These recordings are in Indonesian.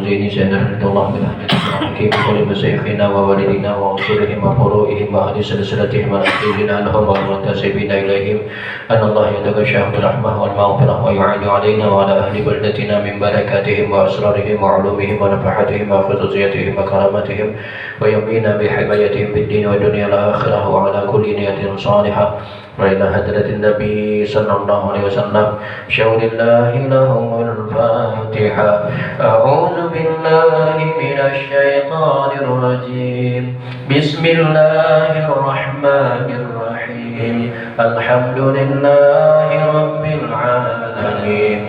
زين سيدنا الله برحمتك الحكيم وكل مشايخنا ووالدينا وأصولهم وفروعهم وأهل سلسلتهم والأخيرين لهم والمنتسبين إليهم أن الله يتغشاهم بالرحمة والمغفرة ويعين علينا وعلى أهل بلدتنا من بركاتهم وأسرارهم وعلومهم ونفحاتهم وخصوصياتهم وكراماتهم ويمينا بحمايتهم في الدين والدنيا والآخرة وعلى كل نية صالحة وإلى حضرة النبي صلى الله عليه وسلم شاور الله لهم الفاتحة. أعوذ بالله من الشيطان الرجيم بسم الله الرحمن الرحيم الحمد لله رب العالمين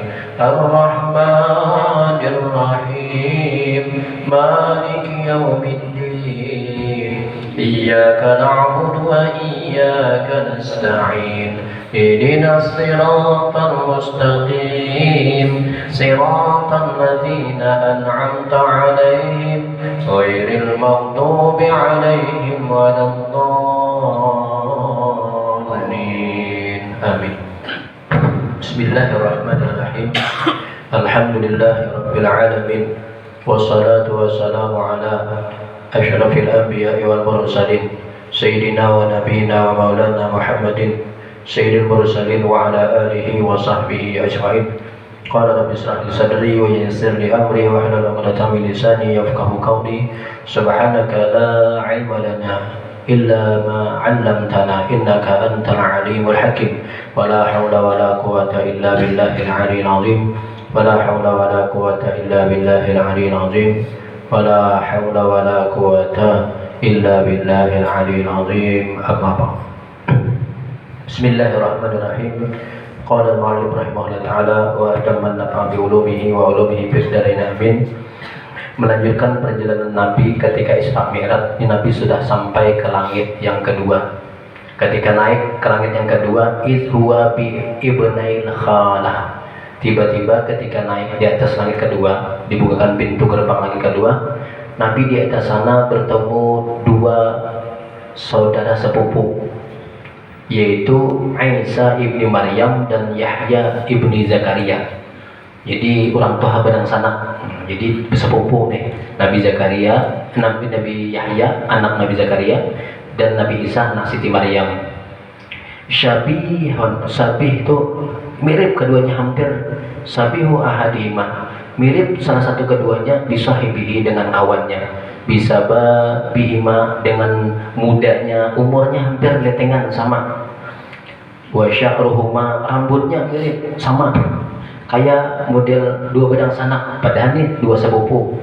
الرحمن الرحيم مالك يوم الدين إياك نعبد وإياك نستعين اهدنا الصراط المستقيم صراط الذين أنعمت عليهم غير المغضوب عليهم ولا الضالين آمين. بسم الله الرحمن الرحيم الحمد لله رب العالمين والصلاة والسلام على أشرف الأنبياء والمرسلين سيدنا ونبينا ومولانا محمد سيد المرسلين وعلى آله وصحبه أجمعين. قال رب اشرح لي صدري ويسر لي أمري واحلل عقدة من لساني يفقهوا قولي سبحانك لا علم لنا إلا ما علمتنا إنك أنت العليم الحكيم ولا حول ولا قوة إلا بالله العلي العظيم ولا حول ولا قوة إلا بالله العلي العظيم ولا حول ولا قوة إلا بالله العلي العظيم أما بعد. بسم الله الرحمن الرحيم. قال المعلم رحمه الله تعالى وأتم النفع بعلومه وعلومه في الدارين آمين. Melanjutkan perjalanan Nabi ketika Isra Mi'raj, Nabi sudah sampai ke langit yang kedua. Ketika naik ke langit yang kedua, huwa bi ibnail khalah. Tiba-tiba ketika naik di atas langit kedua, dibukakan pintu gerbang langit kedua, Nabi di atas sana bertemu dua saudara sepupu, yaitu Isa ibni Maryam dan Yahya ibni Zakaria. Jadi orang tua bedang sanak, jadi sepupu nih, Nabi Zakaria, Nabi Yahya anak Nabi Zakaria, dan Nabi Isa anak Siti Maryam. Syabihun, sabih itu mirip keduanya, hampir sabihu ahadihima, mirip salah satu keduanya bisahibihi dengan kawannya, bisaba bihima dengan mudanya, umurnya hampir letengan sama, wa sya'ruhuma rambutnya mirip sama, kayak model dua bedang sanak, padahal nih dua sepupu.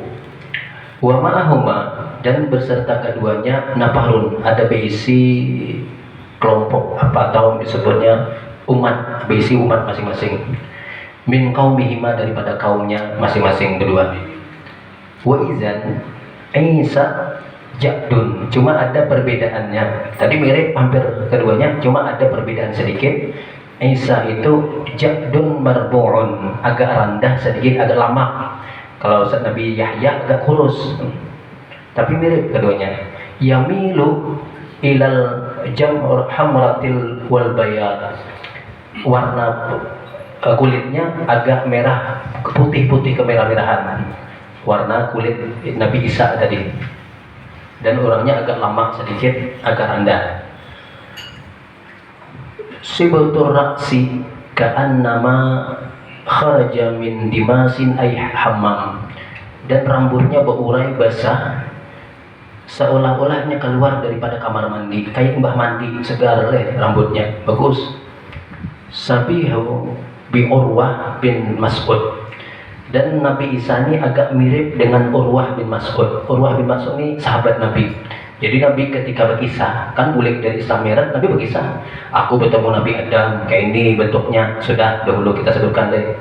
Wa ma'ahuma, dan berserta keduanya nafarun, ada berisi kelompok apa atau disebutnya umat, berisi umat masing-masing, min qaumihima daripada kaumnya masing-masing kedua. Wa izan Isa jadun, cuma ada perbedaannya, tadi mirip hampir keduanya, cuma ada perbedaan sedikit. Isa itu jadun marbu'un, agak rendah sedikit, agak lama. Kalau Nabi Yahya agak kurus, tapi mirip keduanya. Yamilu ilal jam'ur hamratil wal bayad, warna kulitnya agak merah, putih-putih kemerah-merahan, warna kulit Nabi Isa tadi, dan orangnya agak lama sedikit, agak rendah. Sibatur raksi ka'annama kharaja min dimasin ay hammam, dan rambutnya berurai basah, seolah-olahnya keluar daripada kamar mandi, kayak mbah mandi, segar rambutnya, bagus. Sabihu bi Urwah bin Mas'ud, dan Nabi Isa ini agak mirip dengan Urwah bin Mas'ud. Urwah bin Mas'ud ini sahabat Nabi. Jadi Nabi ketika berkisah, kan boleh dari Isra Mi'raj, Nabi berkisah, aku bertemu Nabi Adam, kayak ini bentuknya, sudah dahulu kita sebutkan deh.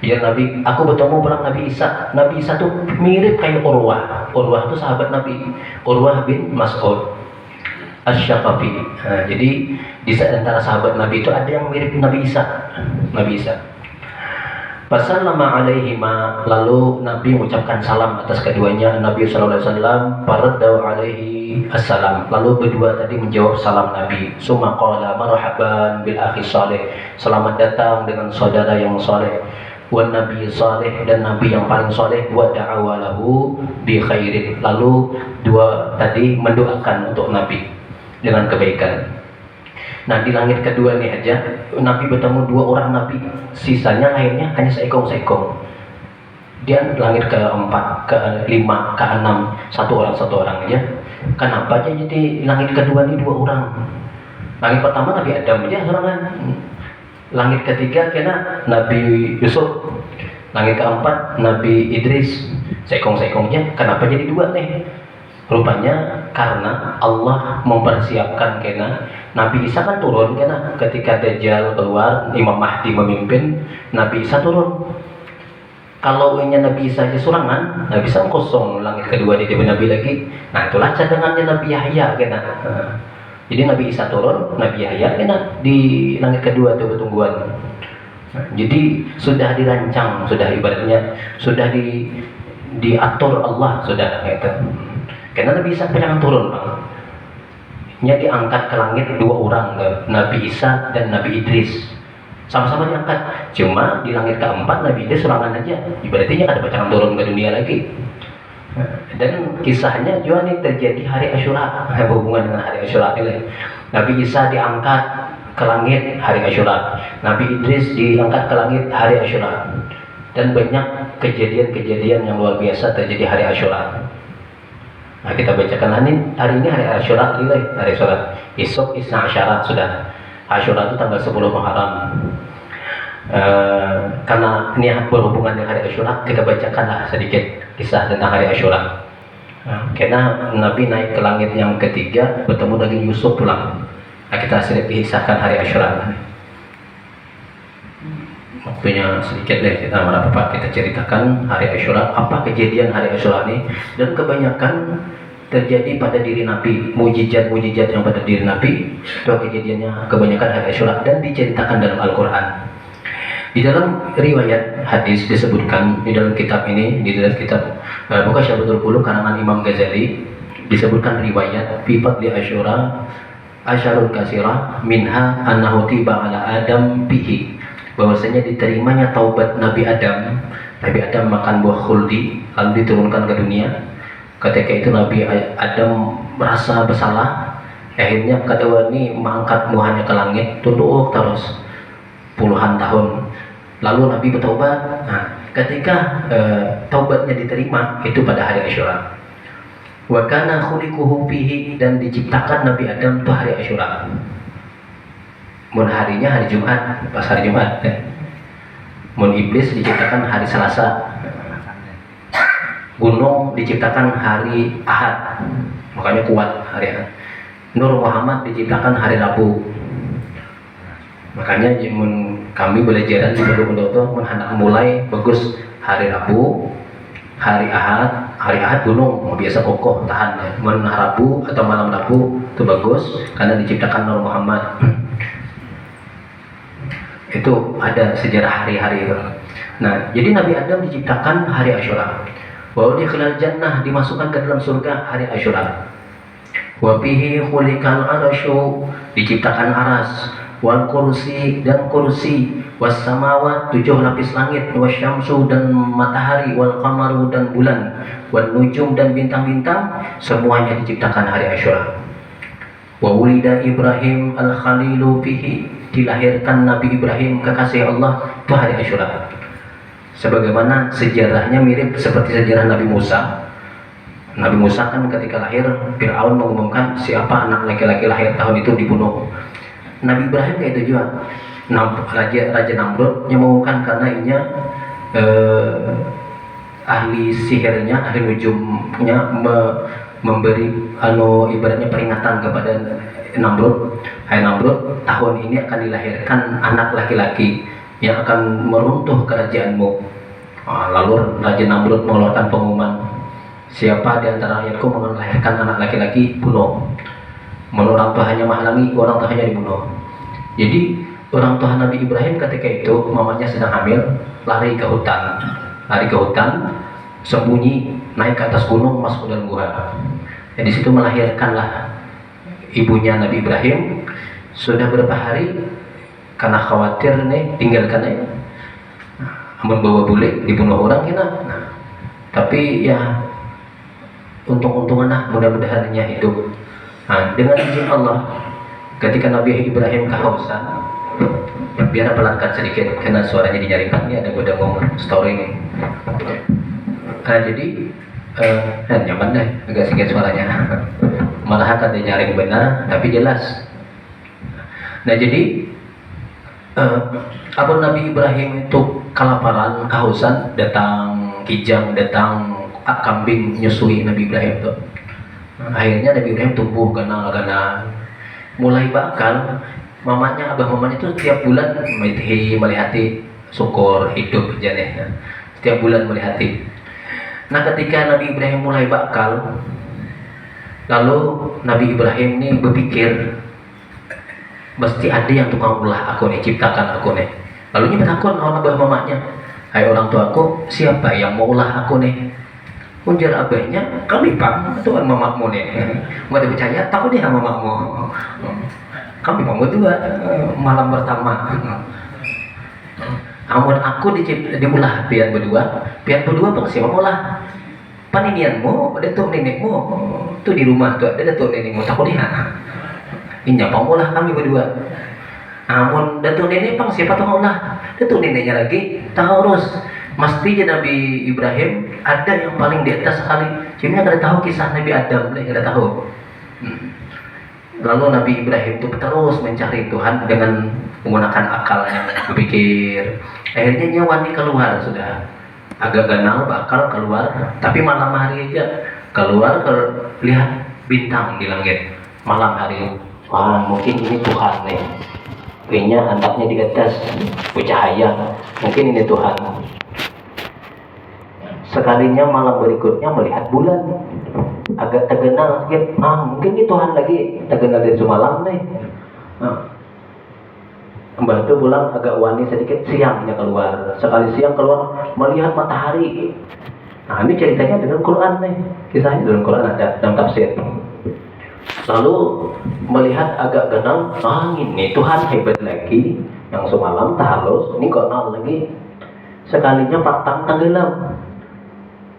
Ya Nabi, aku bertemu pulang Nabi Isa. Nabi Isa tuh mirip kayak Urwah. Urwah itu sahabat Nabi, Urwah bin Mas'ud Asy-Syaqafi. Nah, jadi di antara sahabat Nabi itu ada yang mirip Nabi Isa. Nabi Isa. Fasallama alaihima, lalu Nabi mengucapkan salam atas keduanya. Nabi sallallahu alaihi wasallam faraddu alaihi assalam, lalu berdua tadi menjawab salam Nabi. Summa qala marhaban bil akhi salih, selamat datang dengan saudara yang saleh. wan nabi saleh, dan nabi yang paling soleh, wa da'awalahu bi khairin, lalu dua tadi mendoakan untuk nabi dengan kebaikan. Nah di langit kedua ini aja nabi bertemu dua orang nabi, sisanya lainnya hanya seekong. Dia langit keempat, kelima, keenam, satu orang aja. Kenapa aja jadi langit kedua ini dua orang? Langit pertama Nabi Adam aja sorangan. Langit ketiga kena Nabi Yusuf. Langit keempat Nabi Idris. Seekong-seekongnya. Kenapa jadi dua nih? Rupanya karena Allah mempersiapkan kena Nabi Isa kan turun kena ketika Dajjal keluar, Imam Mahdi memimpin, Nabi Isa turun. Kalau ini Nabi Isa aja surangan, Nabi Isa kosong langit kedua di Nabi lagi. Nah itulah cadangannya Nabi Yahya kena. Jadi Nabi Isa turun, Nabi Yahya kena di langit kedua itu bertungguan. Jadi sudah dirancang, sudah ibaratnya sudah diatur Allah sudah gitu. Karena Nabi Isa jangan turun, Bang. Nya diangkat ke langit dua orang, Nabi Isa dan Nabi Idris. Sama-sama diangkat, cuma di langit keempat Nabi Idris serangan aja, ibaratnya ada bacaan turun ke dunia lagi. Dan kisahnya juga nih terjadi hari Asyura, berhubungan dengan hari Asyura ini. Nabi Isa diangkat ke langit hari Asyura, Nabi Idris diangkat ke langit hari Asyura, dan banyak kejadian-kejadian yang luar biasa terjadi hari Asyura. Nah kita bacakan hari ini hari Asyura, hari Asyura. Esok Isna Asyara sudah. Asyura itu tanggal 10 Muharram. Karena ini berhubungan dengan hari Asyura, kita bacakanlah sedikit kisah tentang hari Asyura. Karena Nabi naik ke langit yang ketiga bertemu dengan Yusuf pulang. Nah, kita sedikit kisahkan hari Asyura. Waktunya sedikit deh kita kita ceritakan hari Asyura, apa kejadian hari Asyura ini, dan kebanyakan terjadi pada diri Nabi, mujizat-mujizat yang pada diri Nabi itu kejadiannya kebanyakan hari Asyura dan diceritakan dalam Al-Quran. Di dalam riwayat hadis disebutkan di dalam kitab ini, di dalam kitab Buka Syabatul Qulub karangan Imam Ghazali, disebutkan riwayat fi fadli Asyura asyarul kasirah minha annahu tiba ala Adam bihi, bahwasanya diterimanya taubat Nabi Adam. Nabi Adam makan buah khuldi lalu diturunkan ke dunia. Ketika itu Nabi Adam merasa bersalah, akhirnya kata ini mengangkat muhanya ke langit, tunduk terus puluhan tahun. Lalu Nabi bertaubat. Nah, ketika taubatnya diterima itu pada hari Asyura. Wa kana khuliquhu fihi, dan diciptakan Nabi Adam itu hari Asyura. Mun harinya hari Jumat, pas hari Jumat. Mun iblis diciptakan hari Selasa. Gunung diciptakan hari Ahad, makanya kuat hari Ahad. Nur Muhammad diciptakan hari Rabu, makanya kami belajaran di Pondok hendak mulai bagus hari Rabu, hari Ahad gunung biasa kokoh tahan ya. Rabu atau malam Rabu itu bagus karena diciptakan Nur Muhammad. Itu ada sejarah hari-hari itu. Nah, jadi Nabi Adam diciptakan hari Asyura. Wa udkhilal jannah, dimasukkan ke dalam surga hari Asyura. Wa bihi khuliqal arsyu, diciptakan aras, wal kursi, dan kursi, was samawat, 7 lapis langit, wasyamsu, dan matahari, wal qamaru, dan bulan, wan nujum, dan bintang-bintang, semuanya diciptakan hari Asyura. Wa wulida Ibrahim al-Khalilu fihi, dilahirkan Nabi Ibrahim kekasih Allah itu hari Asyura. Sebagaimana sejarahnya mirip seperti sejarah Nabi Musa. Nabi Musa kan ketika lahir, Fir'aun mengumumkan siapa anak laki-laki lahir tahun itu dibunuh. Nabi Ibrahim kayak itu juga. Raja Namrud yang mengumumkan karena inya ahli sihirnya, ahli nujumnya memberi ibaratnya peringatan kepada Namrud. Hai Namrud, tahun ini akan dilahirkan anak laki-laki yang akan meruntuh kerajaanmu. Lalu Raja Namrud mengeluarkan pengumuman, siapa di antara rakyatku melahirkan anak laki-laki, bunuh. Menurut orang tuanya menghalangi, orang tuanya dibunuh. Jadi orang tua Nabi Ibrahim ketika itu mamanya sedang hamil, lari ke hutan, sembunyi, naik ke atas gunung, masuk ke dalam gua. Di situ melahirkanlah ibunya Nabi Ibrahim. Sudah berapa hari karena khawatir nih tinggalkannya, membawa bule dibunuh orang kena. Nah, tapi ya untung-untungan lah, mudah-mudahan hidup. Nah, dengan izin Allah, ketika Nabi Ibrahim kehausan, biar pelankan sedikit karena suaranya dinyaringkan. Ini ada gue ngomong story ini. Nah, jadi nyaman deh, agak sedikit suaranya. Malah akan dinyaring benar, tapi jelas. Nah, jadi Abu Nabi Ibrahim itu kelaparan, kehausan, datang kijang, datang kambing nyusui Nabi Ibrahim tuh. Akhirnya Nabi Ibrahim tumbuh ganal-ganal, mulai bakal. Mamanya, abah mamanya itu setiap bulan melihati syukur hidup aja deh. Setiap bulan melihati. Nah, ketika Nabi Ibrahim mulai bakal, lalu Nabi Ibrahim ini berpikir, mesti ada yang tukang ulah aku nih, ciptakan aku nih. Lalu nyebut aku sama abah mamanya, hai orang tua aku, siapa yang mau ulah aku nih? Ujar abahnya, kami bang, itu kan mamamu nih. Mau dipercaya, takut dia sama mamamu. Kami mau berdua malam pertama. Amun aku diulah pian berdua bang siapa ulah? Paninianmu, datuk nenekmu, tuh di rumah tuh ada datuk nenekmu, takut dia. Ini apa ulah kami berdua? Amun datuk nenek bang siapa tuh ulah? Datuk neneknya lagi taurus. Mesti Nabi Ibrahim ada yang paling di atas sekali. Cuma kada tahu kisah Nabi Adam, kada tahu. Lalu Nabi Ibrahim itu terus mencari Tuhan dengan menggunakan akalnya, berpikir. Akhirnya nyawani keluar sudah. Agak ganal bakal keluar, tapi malam hari aja keluar lihat bintang di langit malam hari. Wah, mungkin ini Tuhan nih. Kayaknya anaknya di atas bercahaya. Mungkin ini Tuhan. Sekalinya malam berikutnya melihat bulan, agak tergenal sedikit. Mungkin ini Tuhan lagi tergenal dari semalam nih. Mbah itu pulang agak wani sedikit, siangnya keluar. Sekali siang keluar melihat matahari. Nah, ini ceritanya dengan Quran nih. Kisahnya dalam Quran ada dalam tafsir. Lalu melihat agak genal, ini Tuhan hebat lagi. Yang semalam tahalus, ini genal lagi. Sekalinya patang tenggelam.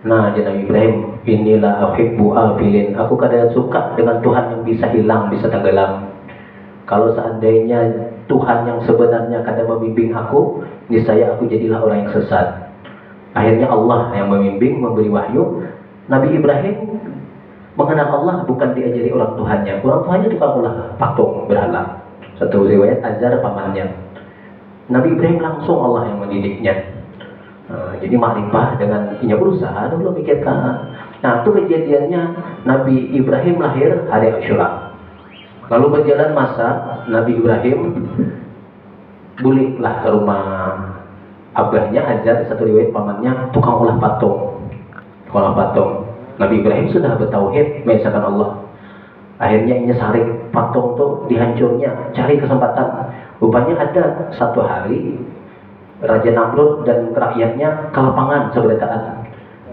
Nah, Nabi Ibrahim, inilah uhibbu abilin. Aku kadang suka dengan Tuhan yang bisa hilang, bisa tenggelam. Kalau seandainya Tuhan yang sebenarnya kadang membimbing aku, niscaya aku jadilah orang yang sesat. Akhirnya Allah yang membimbing, memberi wahyu. Nabi Ibrahim mengenal Allah bukan diajari orang tuanya. Orang tuanya tukang ulah patung berhala. Satu riwayat Azar pamannya. Nabi Ibrahim langsung Allah yang mendidiknya. Jadi makrifah dengan inya berusaha dulu mikirkan. Nah, itu kejadiannya Nabi Ibrahim lahir hari Asyura. Lalu berjalan masa, Nabi Ibrahim buliklah ke rumah abahnya Azar, satu riwayat pamannya tukang ulah patung. Nabi Ibrahim sudah bertauhid mengesahkan Allah. Akhirnya ini sarik patung tuh dihancurnya, cari kesempatan. Rupanya ada satu hari Raja Namrud dan rakyatnya ke lapangan seberataan.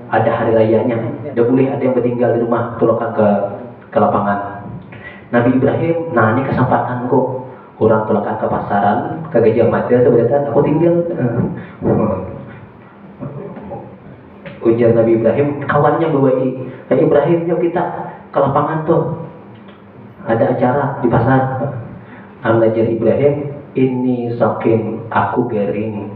Ada hari rayanya, tidak boleh ada yang meninggal di rumah, tolongkan ke lapangan. Nabi Ibrahim, nah ini kesempatanku. Orang tolongkan ke pasaran, ke Gajah Mada seberataan, aku tinggal. Ujar Nabi Ibrahim, kawannya berwajib, Ibrahim yuk kita ke lapangan tuh. Ada acara di pasar. Belajar Ibrahim, ini saking aku garing,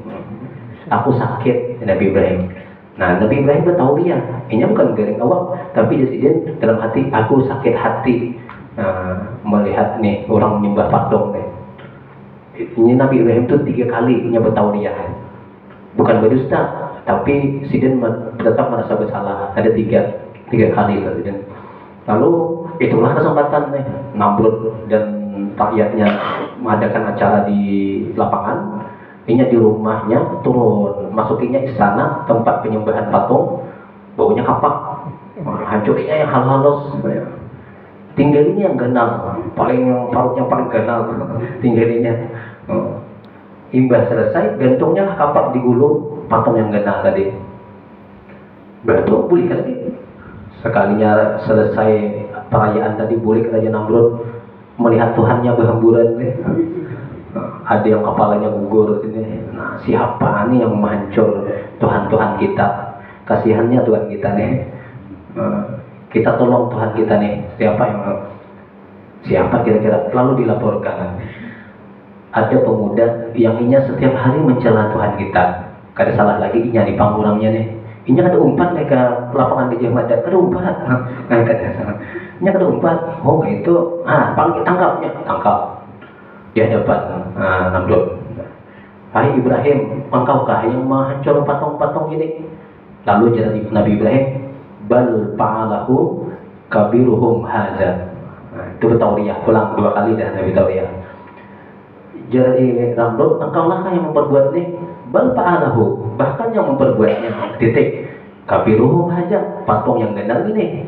aku sakit. Nabi Ibrahim. Nah, Nabi Ibrahim tahu dia, ini bukan garing awak, tapi dia dalam hati, aku sakit hati. Melihat nih orang menyembah patung nih. Ini Nabi Ibrahim tuh 3 kali nyebut tahu dia, bukan berdusta, tapi Sidin tetap merasa bersalah. Ada tiga kali Sidin. Lalu itulah kesempatan nih Namrud dan rakyatnya mengadakan acara di lapangan. Ini di rumahnya turun, masukinya istana tempat penyembahan patung, baunya kapak, hancurnya yang halus. Tinggalinya yang ganal, parutnya paling ganal, tinggalinya. Imbas selesai, gantungnya kapak digulung patung yang ganal tadi. Betul, boleh lagi. Sekalinya selesai perayaan tadi, boleh Raja Namrud melihat Tuhannya berhamburan. Ada yang kepalanya gugur sini. Nah, siapa nih yang menghancur Tuhan kita. Kasihannya Tuhan kita nih. Kita tolong Tuhan kita nih. Siapa kira-kira? Lalu dilaporkan ada pemuda yang inya setiap hari mencela Tuhan kita. Kada salah lagi inya di pangurangnya nih. Inya kada umpat nih ke lapangan Gajah Mada. Kada umpat. Nah, kada salah. Inya kada umpat. Oh itu. Panggil tangkap di hadapan Namrud. Hai Ibrahim, engkaukah yang menghancur patung-patung ini? Lalu jadi Nabi Ibrahim, bal fa'alahu kabiruhum hadza. Itu tauriyah, ulang 2 kali dah Nabi tauriyah. Jadi Namrud, engkaulah yang memperbuat ini, bal fa'alahu, bahkan yang memperbuatnya. Titik. Kabiruhum hadza, patung yang gandal ini.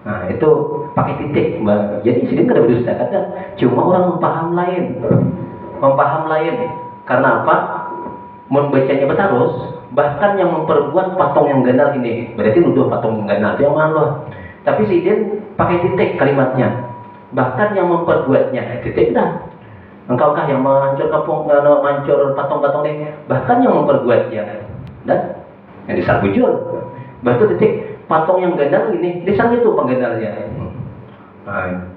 Nah, itu pakai titik. Jadi sini kada berdusta kata, cuma orang mempaham lain. Karena apa? Membacanya betarus, bahkan yang memperbuat patung yang gandal ini, berarti nuduh patung yang gandal itu yang malu. Tapi si Idin pakai titik kalimatnya, bahkan yang memperbuatnya, titik dah. Engkaukah yang menghancur patung-patung ini, bahkan yang memperbuatnya, dan yang disarbujur. Batu titik patung yang gandal ini, di sana itu penggandalnya.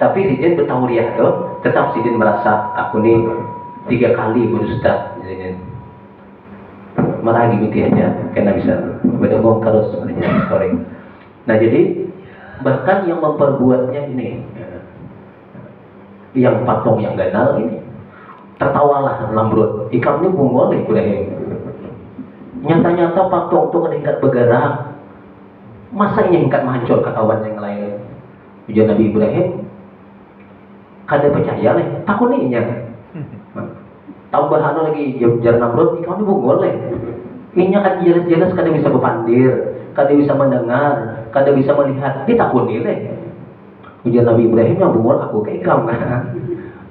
Tapi si Idin bertauriah tuh, tetap si Idin merasa aku nih 3 kali berdusta. Marah gitu aja, karena bisa berdengong terus story. Nah jadi bahkan yang memperbuatnya ini, yang patung yang ganal ini, tertawalah Namrud. Ikam ini bungol Ibrahim. Nyata-nyata patung itu meningkat bergerak. Masa ini ingkat menghancur kawan yang lain? Ujian Nabi Ibrahim, kada percaya nih, takut nih nya. Tambahan lagi jar Namrud, ikam ini bungol Inya kan jelas-jelas kada bisa berpandir, kada bisa mendengar, kada bisa melihat. Ditakuni Ujian Nabi Ibrahim yang bungol aku ke ikam.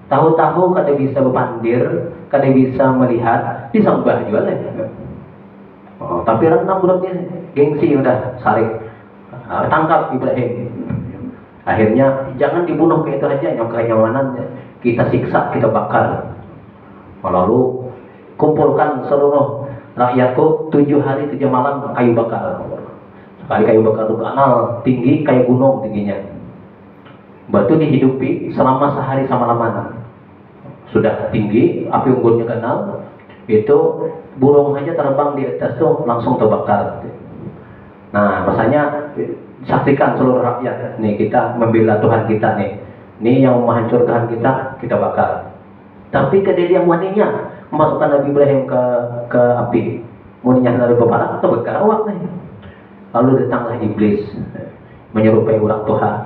Tahu-tahu kada bisa berpandir, kada bisa melihat, disembah juga tapi orang Namrud ini gengsi udah sarik. Tangkap Ibrahim. Akhirnya jangan dibunuh kayak itu aja, yang kenyamanan kita siksa, kita bakar. Lalu kumpulkan seluruh rakyatku 7 hari 7 malam kayu bakar. Sekali kayu bakar itu kanal tinggi kayak gunung tingginya. Batu dihidupi selama sehari sama lamanya. Sudah tinggi, api unggunnya kenal, itu burung aja terbang di atas tuh langsung terbakar. Nah, masanya saksikan seluruh rakyat. Nih kita membela Tuhan kita nih. Nih yang menghancurkan kita bakar. Tapi kedirian waninya memasukkan Nabi Ibrahim ke api. Muninya dari peparak atau berkarawak nih. Lalu datanglah iblis menyerupai orang Tuhan.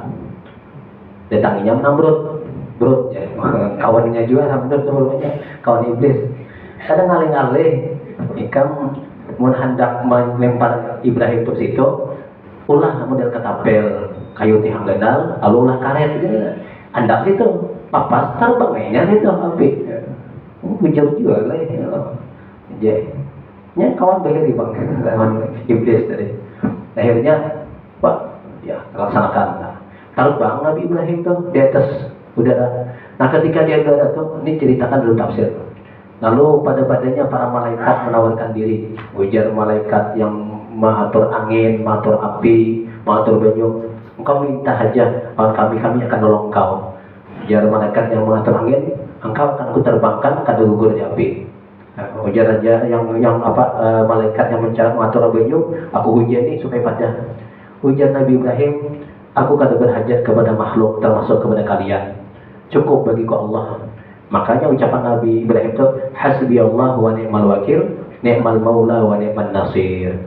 Datanginya Namrud, ya, kawannya juga Namrud sebelumnya, kawan iblis. Kadang ngalih-ngalih, ikam mun hendak melempar Ibrahim ke situ, ulah model ketapel kayu tihang gandal, lalu ulah karet gitu. Andak situ, papas terbangnya situ api. Jauh juga lah ya. Ya kawan beli bang, kawan iblis tadi. Akhirnya Pak, ya laksanakan. Terbang Nabi Ibrahim tuh di atas udara. Nah ketika dia udara tuh, ini ceritakan dalam tafsir. Lalu pada-padanya para malaikat menawarkan diri. Ujar malaikat yang mengatur angin, mengatur api, mengatur banyu. Engkau minta aja, kami akan nolong engkau. Ujar malaikat yang mengatur angin, engkau akan aku terbangkan kada gugur di api. Ujar aja yang malaikat yang mengatur banyu, aku hujani supaya padam. Ujar Nabi Ibrahim, aku kada berhajat kepada makhluk termasuk kepada kalian. Cukup bagiku Allah. Makanya ucapan Nabi Ibrahim itu hasbiyallah wa ni'mal wakil, ni'mal maula wa ni'man nasir.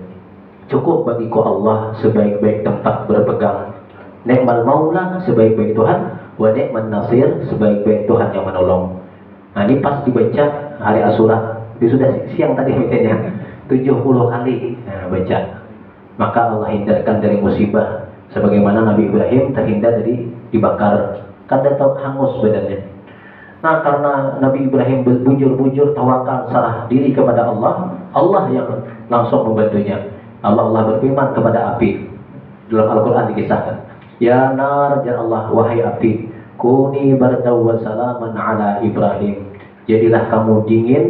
Cukup bagiku Allah sebaik-baik tempat berpegang, ni'mal maula sebaik-baik Tuhan, wa ni'man nasir sebaik-baik Tuhan yang menolong. Nah ini pas dibaca hari Asyura, sudah siang tadi bacanya 70 kali baca. Maka Allah hindarkan dari musibah, sebagaimana Nabi Ibrahim terhindar dari dibakar, kada tahu hangus badannya. Nah karena Nabi Ibrahim bujur-bujur tawakal serah diri kepada Allah, Allah yang langsung membantunya. Allah berfirman kepada api dalam Al-Quran dikisahkan, ya nar, ya Allah, wahai api, kuni bardaw wa salaman ala Ibrahim, jadilah kamu dingin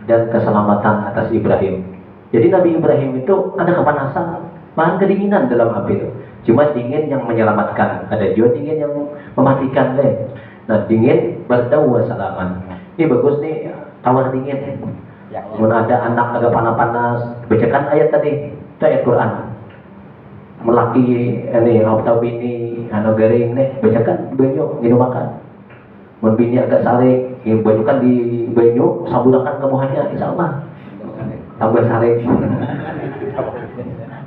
dan keselamatan atas Ibrahim. Jadi Nabi Ibrahim itu ada kepanasan, bahan kedinginan dalam api itu. Cuma dingin yang menyelamatkan, ada juga dingin yang mematikan deh. Nah, dingin berdau salaman. Ini bagus nih, tawar dingin. Mun ada anak agak panas-panas, bacakan ayat tadi, itu ayat Quran. Melaki ini atau bini anu garing nih, bacakan banyu minum makan. Mun bini agak sare, bajukan di banyu, sambulakan ke muhanya, insyaallah. Tambah sare.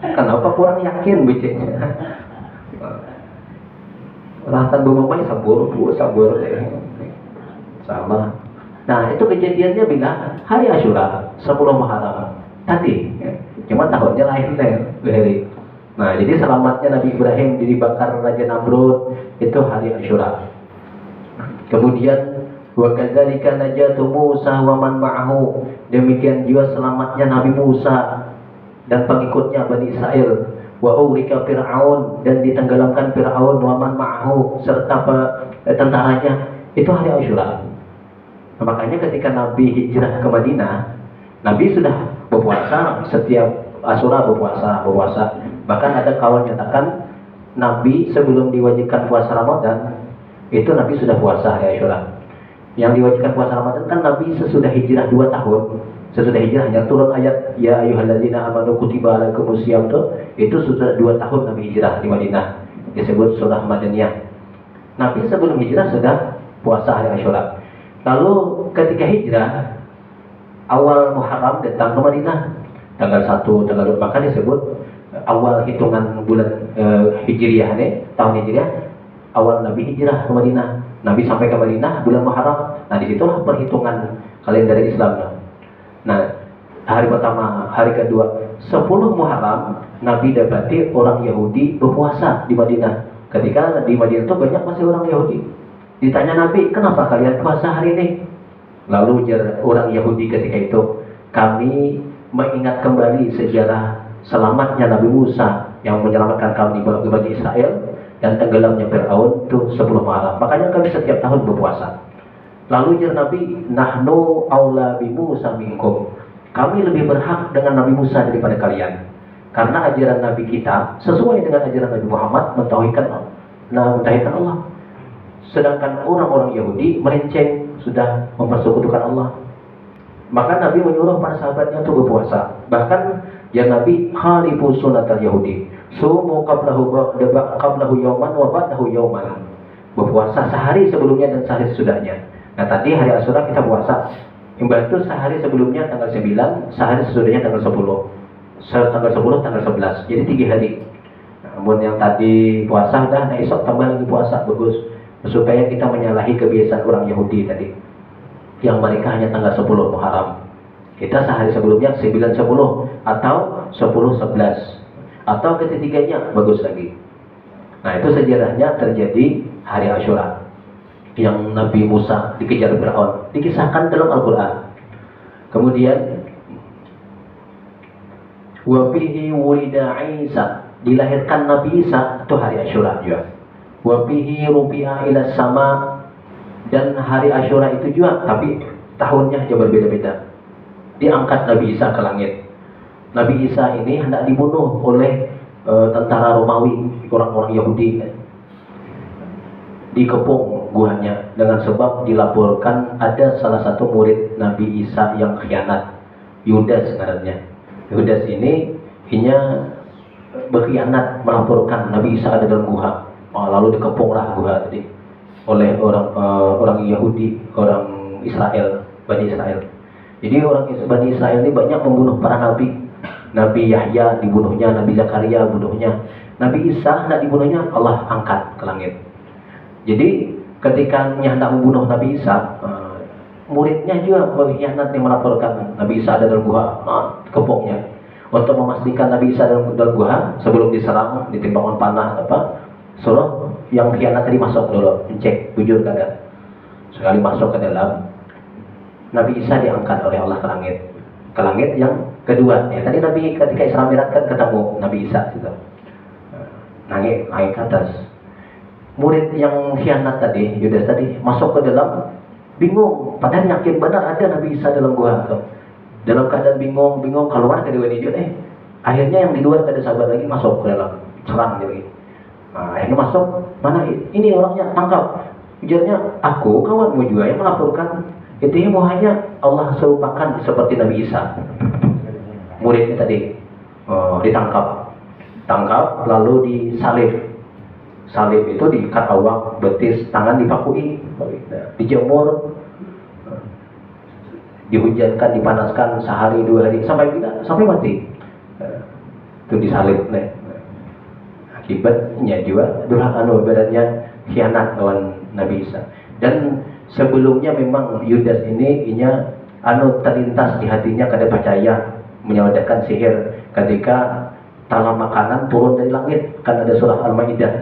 Kenapa kurang yakin bicanya? Rahatan bumamai sabur sama. Nah, itu kejadiannya bila hari Asyura 10 Muharram tadi. Cuma tahunnya lain deh. Nah, jadi selamatnya Nabi Ibrahim dibakar Raja Namrud itu hari Asyura. Kemudian wa kadzalika najatu Musa wa man ma'ahu. Demikian juga selamatnya Nabi Musa dan pengikutnya Bani Israel. Wa urika Fir'aun, dan ditenggelamkan Fir'aun wa man ma'ahu serta tentaranya. Itu hari Asyura. Nah, makanya ketika Nabi hijrah ke Madinah, Nabi sudah berpuasa setiap Asyura, berpuasa. Bahkan ada kawan nyatakan Nabi sebelum diwajibkan puasa Ramadan itu Nabi sudah puasa hari Asyura. Yang diwajibkan puasa Ramadan kan Nabi sesudah hijrah 2 tahun. Sesudah hijrahnya turun ayat ya ayyuhalladzina amanu kutiba alaikumusiyam itu sudah 2 tahun Nabi hijrah di Madinah. Disebut surah Madaniyah. Nabi sebelum hijrah sudah puasa hari Asyura. Lalu ketika hijrah awal Muharram datang ke Madinah tanggal 1, tanggal 2, maka disebut awal hitungan bulan Hijriah nih, tahun Hijriah, awal Nabi hijrah ke Madinah. Nabi sampai ke Madinah bulan Muharram. Nah, disitulah perhitungan kalender Islam. Nah, hari pertama, hari kedua, 10 Muharram Nabi dapati orang Yahudi berpuasa di Madinah. Ketika di Madinah itu banyak masih orang Yahudi. Ditanya Nabi, kenapa kalian puasa hari ini? Lalu orang Yahudi ketika itu, kami mengingat kembali sejarah selamatnya Nabi Musa yang menyelamatkan kami bagi Israel dan tenggelamnya Fir'aun itu 10 Muharram. Makanya kami setiap tahun berpuasa. Lalu Nabi, nahnu aula bi Musa minkum. Kami lebih berhak dengan Nabi Musa daripada kalian. Karena ajaran Nabi kita sesuai dengan ajaran Nabi Muhammad mentauhidkan Allah. Sedangkan orang-orang Yahudi melenceng, sudah mempersekutukan Allah. Maka Nabi menyuruh para sahabatnya untuk berpuasa. Bahkan ya Nabi khalifu sunatal Yahudi. Sumu qablahu yauman wa ba'dahu yauman. Berpuasa sehari sebelumnya dan sehari sesudahnya. Nah, tadi hari Asyura kita puasa. Imbas itu sehari sebelumnya tanggal 9, sehari sesudahnya tanggal 10. Tanggal 10, tanggal 11. Jadi 3 hari. Namun yang tadi puasa udah, nah esok tambah lagi puasa, bagus. Supaya kita menyalahi kebiasaan orang Yahudi tadi yang mereka hanya tanggal 10 Muharram. Kita sehari sebelumnya 9-10 atau 10-11 atau ketiganya bagus lagi. Nah, itu sejarahnya terjadi hari Asyura yang Nabi Musa dikejar Fir'aun, dikisahkan dalam Al-Quran. Kemudian wa fihi wulida Isa, dilahirkan Nabi Isa itu hari Asyura juga. Wa fihi rufi'a ila sama, dan hari Asyura itu juga tapi tahunnya aja berbeda-beda. Diangkat Nabi Isa ke langit. Nabi Isa ini hendak dibunuh oleh tentara Romawi, orang-orang Yahudi. Dikepung guanya dengan sebab dilaporkan ada salah satu murid Nabi Isa yang khianat, Yudas sebenarnya. Yudas ini hanya berkhianat, melaporkan Nabi Isa ada dalam gua. Lalu dikepunglah gua tadi oleh orang Yahudi, orang Israel, Bani Israel. Jadi orang Bani Israel ini banyak membunuh para nabi. Nabi Yahya dibunuhnya, Nabi Zakaria dibunuhnya, Nabi Isa hendak dibunuhnya, Allah angkat ke langit. Jadi ketika hendak membunuh Nabi Isa, muridnya juga berkhianat yang melaporkan Nabi Isa ada dalam gua, kepungnya. Untuk memastikan Nabi Isa dalam gua sebelum diserang, ditimbangkan panah suruh yang khianat tadi masuk dulu, cek jujur kagak. Sekali masuk ke dalam, Nabi Isa diangkat oleh Allah ke langit yang kedua. Ya, tadi Nabi ketika Isra Mi'raj kan ketemu Nabi Isa gitu. Naik ke atas. Murid yang khianat tadi, Yudas tadi masuk ke dalam, bingung, padahal yakin benar ada Nabi Isa dalam gua tuh. Dalam keadaan bingung keluar ke dewan hijau akhirnya yang di luar kada sabar lagi masuk ke dalam serang lagi. Nah, akhirnya masuk, mana ini orangnya, tangkap. Ujarnya, aku kawanmu juga yang melaporkan. Itu hanya Allah serupakan seperti Nabi Isa, muridnya tadi. Ditangkap lalu disalib. Salib itu diikat awak, betis, tangan dipakui, dijemur, dihujankan, dipanaskan sehari 2 hari sampai mati. Itu disalib. Akibatnya juga durhaka ibaratnya khianat lawan Nabi Isa. Dan sebelumnya memang Yudas ini terlintas di hatinya kada percaya menyawadakan sihir ketika talam makanan turun dari langit. Kan ada surah Al-Maidah.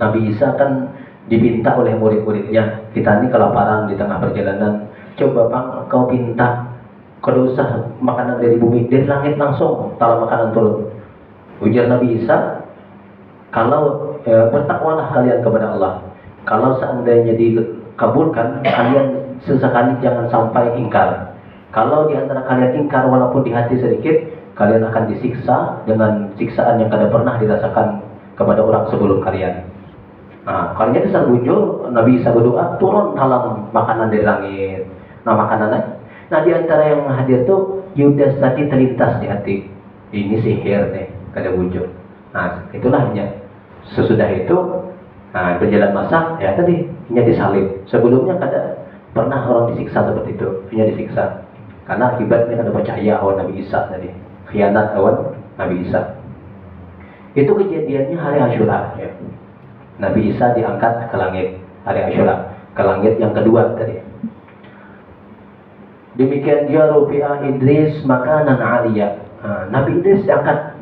Nabi Isa kan diminta oleh murid-muridnya, kita ini kelaparan di tengah perjalanan, coba bang kau pinta, kalau usah makanan dari bumi, dari langit langsung talam makanan turun. Ujar Nabi Isa, kalau bertakwalah kalian kepada Allah. Kalau seandainya dikabulkan, kalian sesekali jangan sampai ingkar. Kalau di antara kalian ingkar walaupun di hati sedikit, kalian akan disiksa dengan siksaan yang kada pernah dirasakan kepada orang sebelum kalian. Nah, kalau jadi terbujur, Nabi Isa berdoa, turun talam makanan dari langit. Nah, makanannya. Nah, di antara yang hadir tuh Yudas tadi terlintas di hati. Ini sihir nih, kada wujud. Nah, itulah hanya. Sesudah itu, berjalan masa, ya tadi, hanya disalib. Sebelumnya kada pernah orang disiksa seperti itu, hanya disiksa. Karena akibatnya kada percaya awan Nabi Isa tadi, khianat awan Nabi Isa. Itu kejadiannya hari Asyura. Ya. Nabi Isa diangkat ke langit hari Asyura, ke langit yang kedua tadi. Demikian dia Rufi'a Idris makanan aliyah. Nabi Idris diangkat.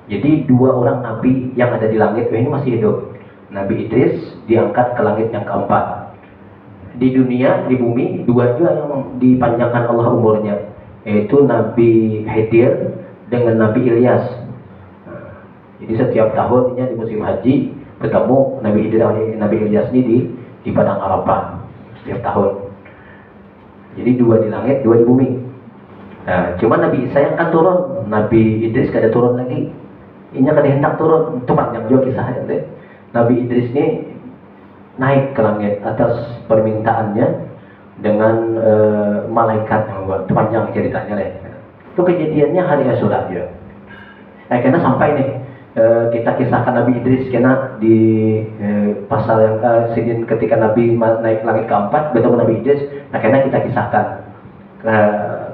Jadi 2 orang nabi yang ada di langit ini masih hidup. Nabi Idris diangkat ke langit yang keempat. Di dunia, di bumi, 2 juga yang dipanjangkan Allah umurnya, yaitu Nabi Khidir dengan Nabi Ilyas. Jadi setiap tahunnya di musim haji bertemu Nabi Khidir dan Nabi Ilyas ini di padang Arafah setiap tahun. Jadi 2 di langit, 2 di bumi. Nah, cuma Nabi Isa yang akan turun, Nabi Idris kada turun lagi. Ini kada hendak turun, itu panjang juga kisahnya. Nabi Idris ini naik ke langit atas permintaannya dengan malaikat yang buat. Itu panjang ceritanya deh. Itu kejadiannya hari Asyura ya. Karena sampai nih kita kisahkan Nabi Idris kena di pasal yang sidin ketika Nabi naik langit keempat bertemu Nabi Idris. Nah, karena kita kisahkan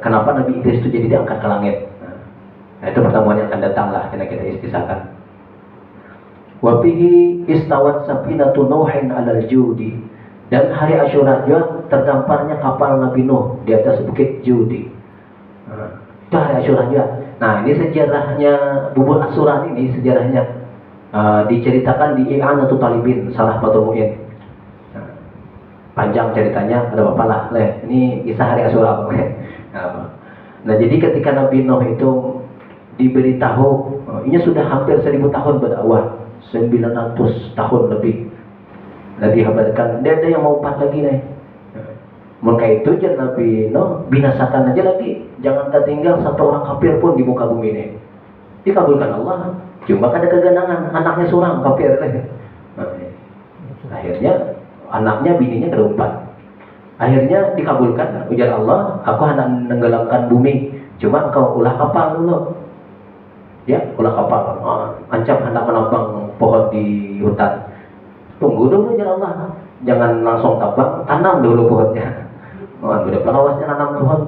kenapa Nabi Idris itu jadi diangkat ke langit. Nah, itu pertemuan yang akan datang lah kita kisahkan. Wa fihi istawat safinatu Nuhin 'alal Judi. Dan hari Asyura juga terdamparnya kapal Nabi Nuh di atas bukit Judi. Itu hari Asyura juga. Nah, ini sejarahnya bubur Asyura ini sejarahnya diceritakan di I'anatul Talibin Salah Fathul Mu'in. Panjang ceritanya, ada apa lah. Ini kisah hari Asyura. Nah, jadi ketika Nabi Nuh itu diberitahu, ini sudah hampir 1000 tahun berdakwah, 900 tahun lebih. Dan dikabarkan, dia ada yang mau 4 lagi nih. Maka itu jangan Nabi Nuh binasakan aja lagi, jangan tertinggal 1 orang kafir pun di muka bumi ini. Dikabulkan Allah, cuma ada keganangan, anaknya surang kafir. Akhirnya anaknya bininya keempat. Akhirnya dikabulkan, ujar Allah, aku hendak menenggelamkan bumi, cuma engkau ulah kapal dulu. Ya, ulah kapal. Ancam hendak menambang pohon di hutan. Tunggu dulu ujar Allah, jangan langsung tabang, tanam dulu pohonnya. Udah penawasnya nanam pohon.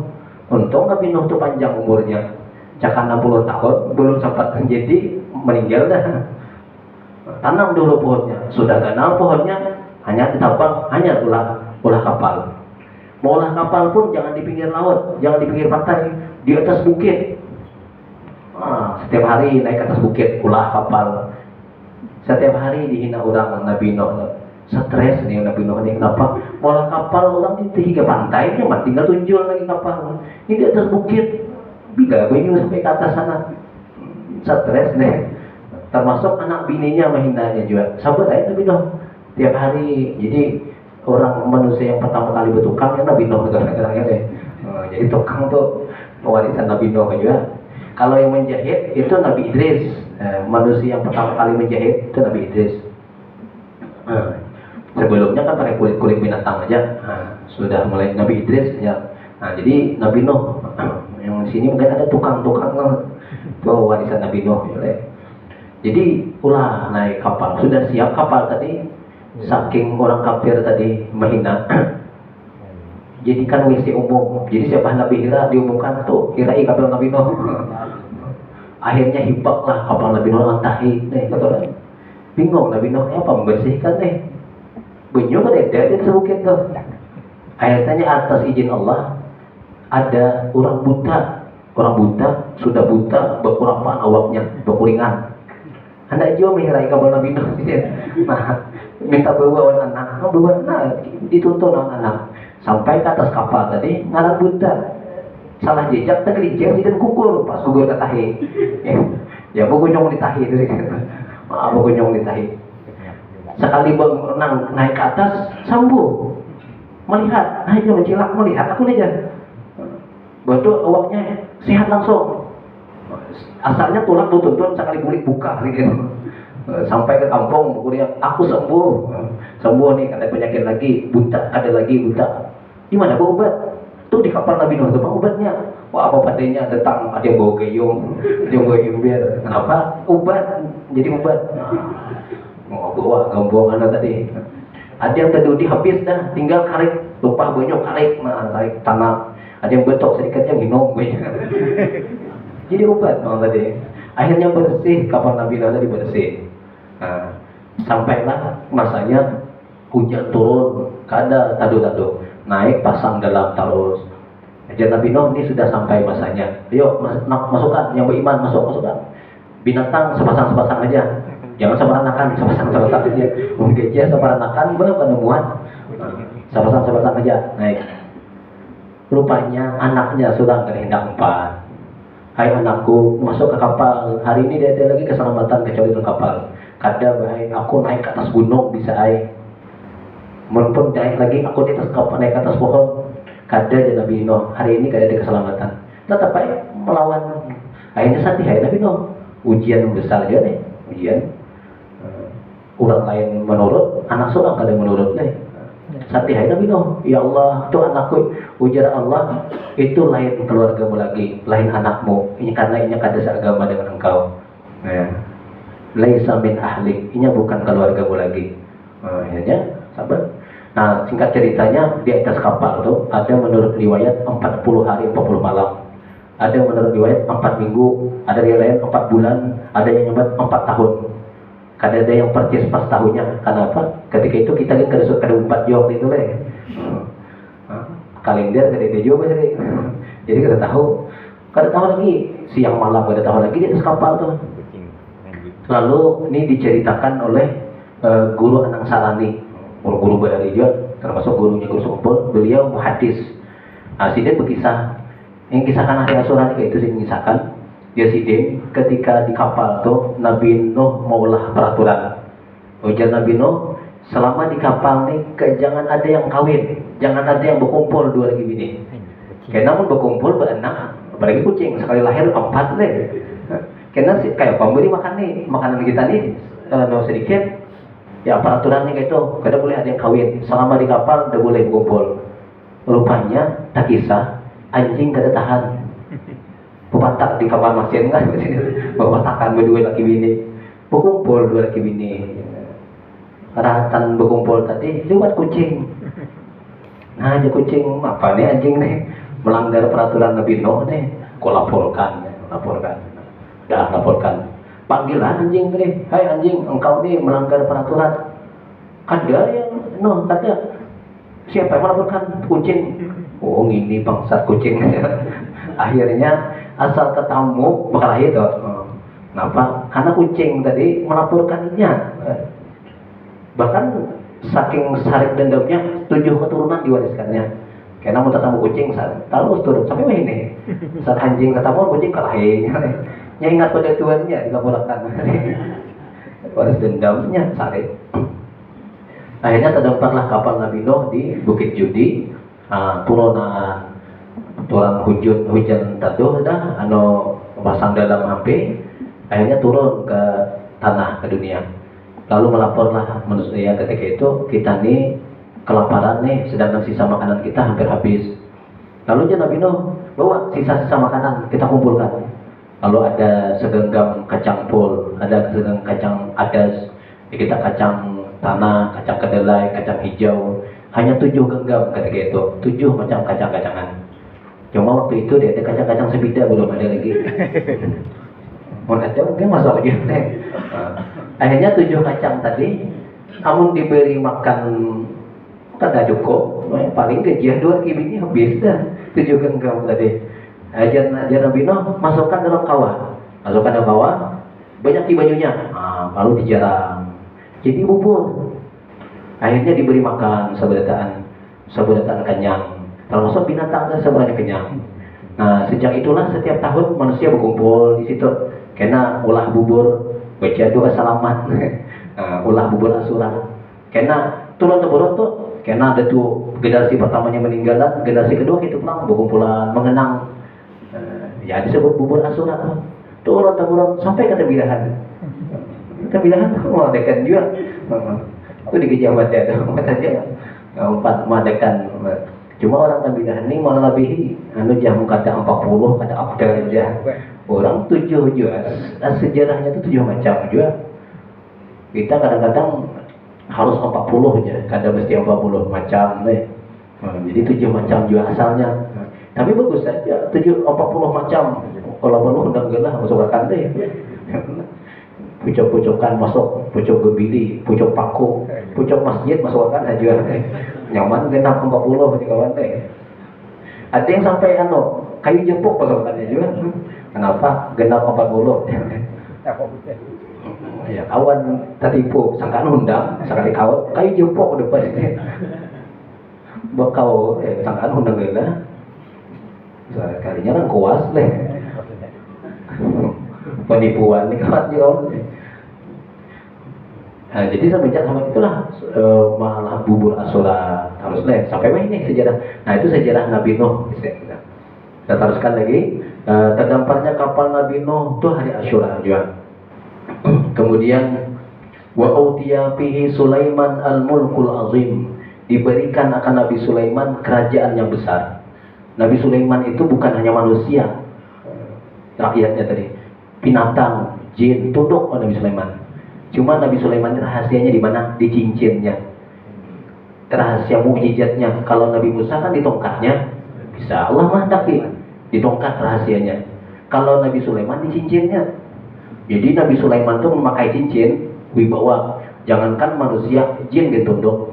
Untung Nabi Nuh itu panjang umurnya, cakap 60 tahun belum sempat menjadi, meninggal dah. Tanam dulu pohonnya, sudah ganal pohonnya, hanya ditabang, hanya ulah kapal. Mau ulah kapal pun jangan di pinggir laut, jangan di pinggir pantai, di atas bukit. Setiap hari naik ke atas bukit, ulah kapal. Setiap hari dihina orang Nabi Nuh. Stres nih Nabi Nuh ini, kenapa? Mau kapal orang di tiga pantai, cuma tinggal tunjul lagi kapal. Ini di atas bukit, biga bingung sampai ke atas sana. Stres nih. Termasuk anak bininya menghinanya juga. Sabar aja Nabi Nuh. Tiap hari, jadi orang manusia yang pertama kali bertukang ya Nabi Nuh. Jadi tukang tuh warisan Nabi Nuh juga. Kalau yang menjahit itu Nabi Idris. Manusia yang pertama kali menjahit itu Nabi Idris. Sebelumnya kan pakai kulit binatang aja. Sudah mulai Nabi Idris ya. Jadi Nabi Nuh yang di sini mungkin ada tukang-tukang itu warisan Nabi Nuh ya. Jadi ulah naik kapal, sudah siap kapal tadi. Saking orang kafir tadi menghina. Jadi kan WC umum. Jadi siapa Nabi Hira diumumkan tuh Hirai kapal Nabi Nuh. Akhirnya hibaklah kapal Nabi Nuh lantahi. Kata orang bingung Nabi Nuh apa membersihkan Bunyo kan ada di sebukit tuh. Akhirnya atas izin Allah ada orang buta sudah buta berkurapan awaknya berkuringan. Anak juga menghirai kapal Nabi Nuh. Nah minta bawa anak, dituntun anak sampai ke atas kapal tadi ngalah buta. Salah jejak tergelincir dan kukur pas kukur ke tahi. Ya bukunyong di tahi itu. Bukunyong di tahi. Sekali berenang naik ke atas sambu melihat, naiknya mencilak melihat aku aja. Betul awaknya sehat langsung. Asalnya tulang tuntun sekali kulit buka gitu. Sampai ke kampung kuliah aku sembuh nih, ada penyakit lagi buta, ada lagi buta. Gimana obat? Tuh di kapal Nabi Nuh tuh obatnya. Wah apa padanya datang ada yang bawa gayung, ada yang bawa ember. Kenapa? Obat, jadi obat. Mau bawa gambung anak tadi. Ada yang tadi habis dah, tinggal karik, lupa banyak karik, tarik tanah. Ada yang betok sedikitnya minum banyak. Jadi obat tadi. Akhirnya bersih kapal Nabi Nuh tadi bersih. Sampailah masanya hujan turun, kada tadu naik pasang dalam talus. Jadi Nabi Nuh ini sudah sampai masanya. Ayo masukkan yang beriman masukkan. Binatang sepasang aja. Jangan sebaranakan, sepasang aja. Mungkin aja sebaranakan penemuan. Sepasang aja naik. Rupanya anaknya sudah hendak 4. Hai anakku, masuk ke kapal. Hari ini dia ada lagi keselamatan kecuali dalam kapal. Kada baik aku naik ke atas gunung bisa Mumpun naik lagi aku di atas kapal, naik ke atas pohon. Kada aja Nabi Nuh. Hari ini kada ada keselamatan. Tetap baik melawan. Akhirnya sadih Nabi Nuh. Ujian besar aja nih. Ujian. Orang lain menurut, anak seorang kada menurut nih. Sadih Nabi Nuh. Ya Allah, itu anakku. Ujar Allah, itu lain keluargamu lagi, lain anakmu. Ini karena ini kada seagama dengan engkau. Laisa min ahlik. Ini bukan keluargamu lagi. Akhirnya sabar. Nah, singkat ceritanya di atas kapal tuh ada menurut riwayat 40 hari 40 malam. Ada menurut riwayat 4 minggu, ada riwayat 4 bulan, ada yang nyebut 4 tahun. Kadang ada yang percis pas tahunnya. Kenapa? Ketika itu kita kan kada 4 jam itu kalender kada ada juga jadi kada tahu lagi siang malam kada tahu lagi di atas kapal tuh. Lalu ini diceritakan oleh guru Anang Salani, guru Badari juga, termasuk gurunya Guru Sukumpul. Beliau muhadis. Sidin berkisah, yang kisahkan Ahli Asurani kayak itu sih mengisahkan. Dia Sidin ketika di kapal tuh Nabi Nuh maulah peraturan. Ujar Nabi Nuh, selama di kapal nih jangan ada yang kawin, jangan ada yang berkumpul 2 lagi bini. Karena namun berkumpul beranak, apalagi kucing sekali lahir 4 deh. Karena kayak pemberi makan nih, makanan kita nih sedikit. Ya peraturannya kayak itu, kada boleh ada yang kawin. Selama di kapal tidak boleh berkumpul. Rupanya tak kisah, anjing kada tahan. Pepatak di kamar mesin kan, pepatakan berdua laki bini, berkumpul 2 laki bini. Rahatan berkumpul tadi lewat kucing. Nah aja kucing apa nih anjing nih melanggar peraturan Nabi Nuh nih. Kau laporkan. Dah laporkan. Panggilan anjing nih. Hai anjing, engkau nih melanggar peraturan. Kada yang Nuh kata. Siapa yang melaporkan? Kucing. Oh ini bangsat kucing. Akhirnya asal ketemu berkelahi itu. Kenapa? Karena kucing tadi melaporkannya. Bahkan saking sarik dendamnya 7 keturunan diwariskannya. Karena mau ketemu kucing terus turun sampai ini. Saat anjing ketemu kucing kelahi. Yang ingat pada tuannya dilaporkan. Waris dendamnya sarik. Akhirnya terdamparlah kapal Nabi Nuh di Bukit Judi, turunan turun hujan taduh dah anu pasang dalam HP, akhirnya turun ke tanah, ke dunia. Lalu melaporlah manusia ketika itu, kita nih kelaparan nih, sedangkan sisa makanan kita hampir habis. Lalu Nabi Nuh bawa sisa-sisa makanan, kita kumpulkan. Lalu ada segenggam kacang pul, ada segenggam kacang adas, kita kacang tanah, kacang kedelai, kacang hijau. Hanya 7 genggam ketika itu, 7 macam kacang-kacangan. Cuma waktu itu dia ada kacang-kacang sebida, belum ada lagi. Mau ada mungkin masuk aja deh. Akhirnya 7 kacang tadi, kamu diberi makan kada cukup, paling gajian 2 kibini habis dah 7 genggam tadi. Ajar Nabi Nuh masukkan dalam kawah, banyak di bajunya, lalu dijarang, jadi bubur. Akhirnya diberi makan sebulan kenyang, termasuk binatang dan semuanya kenyang. Nah sejak itulah setiap tahun manusia berkumpul di situ, karena ulah bubur, baca doa selamat, ulah bubur Asyura, karena turun temurun tuh, karena ada tuh generasi pertamanya meninggalan, generasi kedua itu pulang berkumpulan mengenang. Ya disebut bubur Asyura turun temurun sampai ke Tebilahan mengadakan juga. Aku di Kejabat ya, aja 4 mengadakan. Cuma orang Tebilahan ini malah lebih jam kata 40 kata abdal aja. Orang 7 juga, sejarahnya itu 7 macam juga. Kita kadang-kadang harus 40 aja, kadang mesti 40 macam deh. Jadi 7 macam juga asalnya. Tapi bagus saja, 40 macam. Kalau perlu undang-undang masukkan deh. Pucuk-pucukan masuk, pucuk gebili, pucuk paku, pucuk masjid masukkan aja. Nyaman genap 40 di kawan deh. Ada yang sampai kayu jepuk masukkan juga. Kenapa? Genap 40. Ya kawan tertipu, sangkaan undang, sekali kawan kayu jepuk depan ini. Bakau sangkaan undang gila. Kalinya kan kuas deh. Penipuan nih kawan juga. Nah, jadi semenjak sama itulah malah bubur Asyura harus deh sampai ini sejarah. Nah itu sejarah Nabi Nuh. Kita teruskan lagi. Terdamparnya kapal Nabi Nuh itu hari Asyura juga. Kemudian wa utiya fihi Sulaiman al-mulkul azim, diberikan akan Nabi Sulaiman kerajaan yang besar. Nabi Sulaiman itu bukan hanya manusia, rakyatnya tadi, binatang, jin, tunduk Nabi Sulaiman. Cuma Nabi Sulaiman ini rahasianya di mana? Di cincinnya. Rahasia mukjizatnya. Kalau Nabi Musa kan di tongkatnya, bisa Allah menghendaki di tongkat rahasianya. Kalau Nabi Sulaiman di cincinnya. Jadi Nabi Sulaiman itu memakai cincin wibawa. Jangankan manusia, jin ditunduk,